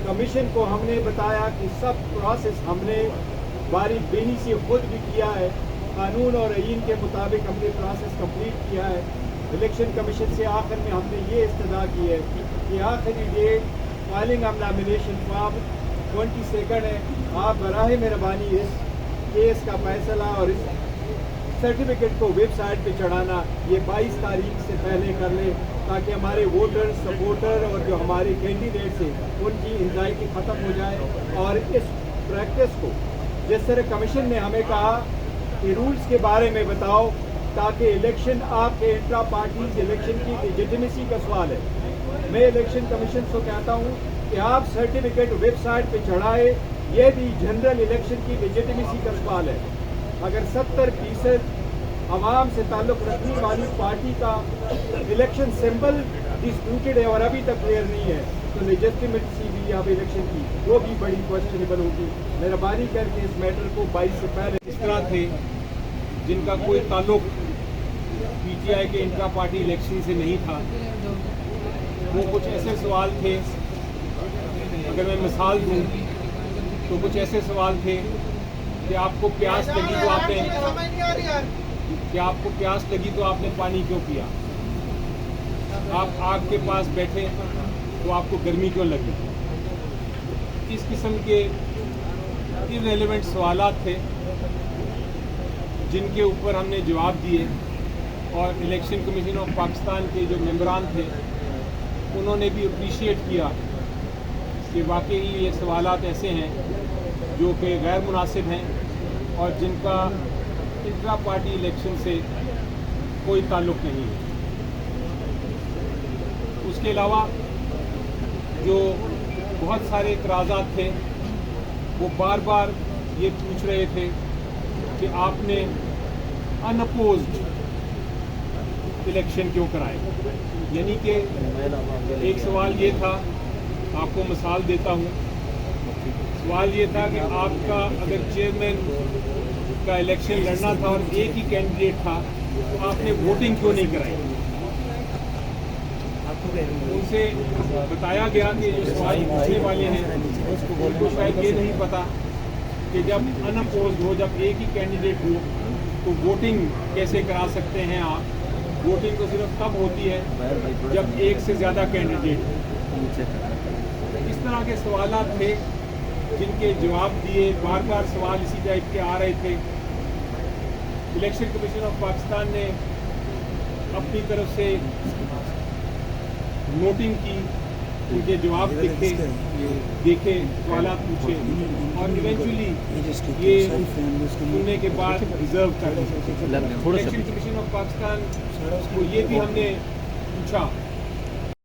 Commission को हमने बताया कि सब प्रोसेस हमने बारीक बेनी से खुद भी किया है, कानून और आईन के मुताबिक हमने प्रोसेस कंप्लीट किया है। इलेक्शन कमीशन से आखिर में हमने ये इस्तदा की है कि आखिरी date filing of nomination form 22 है। आप बराह मेहरबानी इस केस का फैसला और इस सर्टिफिकेट को वेबसाइट पे चढ़ाना ये 22 तारीख से पहले कर ले, ताकि हमारे वोटर सपोर्टर और जो हमारे कैंडिडेट्स हैं उनकी एंजाइटी ख़त्म हो जाए। और इस प्रैक्टिस को जिस तरह कमीशन ने हमें कहा कि रूल्स के बारे में बताओ, ताकि इलेक्शन आपके इंट्रा पार्टीज इलेक्शन की लेजिटिमेसी का सवाल है। मैं इलेक्शन कमीशन को कहता हूँ कि आप सर्टिफिकेट वेबसाइट पे चढ़ाए, ये भी जनरल इलेक्शन की लेजिटिमेसी का सवाल है। अगर 70% आवाम से ताल्लुक़ रखने वाली पार्टी का इलेक्शन सिंबल डिस्प्यूटेड है और अभी तक क्लियर नहीं है, तो लेजिटिमेसी भी अब इलेक्शन की वो भी बड़ी क्वेश्चनेबल होगी। मेहरबानी करके इस मैटर को 22 से पहले इस तरह थे जिनका कोई ताल्लुक पीटीआई के इंट्रा पार्टी इलेक्शन से नहीं था, वो कुछ ऐसे सवाल थे, अगर मैं मिसाल दूं तो कुछ ऐसे सवाल थे कि आपको प्यास लगी तो आपने पानी क्यों पिया, आप आग के पास बैठे तो आपको गर्मी क्यों लगी। इस किस्म के इररिलेवेंट सवालात थे जिनके ऊपर हमने जवाब दिए, और इलेक्शन कमीशन ऑफ पाकिस्तान के जो मेंबरान थे उन्होंने भी अप्रिशिएट किया कि वाकई ये सवालात ऐसे हैं जो कि गैर मुनासिब हैं और जिनका इंट्रा पार्टी इलेक्शन से कोई ताल्लुक़ नहीं है। उसके अलावा जो बहुत सारे इतराज़ात थे वो बार बार ये पूछ रहे थे कि आपने अनअपोज्ड इलेक्शन क्यों कराए। यानी कि एक सवाल ये था, आपको मिसाल देता हूँ, सवाल ये था कि आपका अगर चेयरमैन का इलेक्शन लड़ना था और एक ही कैंडिडेट था तो आपने वोटिंग क्यों नहीं कराई। उनसे बताया गया कि जो सवाल पूछने वाले हैं उनको शायद ये नहीं पता कि जब अनअपोज्ड हो, जब एक ही कैंडिडेट हो तो वोटिंग कैसे करा सकते हैं आप। वोटिंग तो सिर्फ तब होती है जब एक से ज़्यादा कैंडिडेट हो। इस तरह के सवालात थे जिनके जवाब दिए, बार बार सवाल इसी टाइप के आ रहे थे। इलेक्शन कमीशन ऑफ पाकिस्तान ने अपनी तरफ से नोटिंग की, उनके जवाब देखे सवालात पूछे और इवेंचुअली ये सुनने के बाद रिजर्व कर दिया। इलेक्शन कमीशन ऑफ पाकिस्तान को ये भी हमने पूछा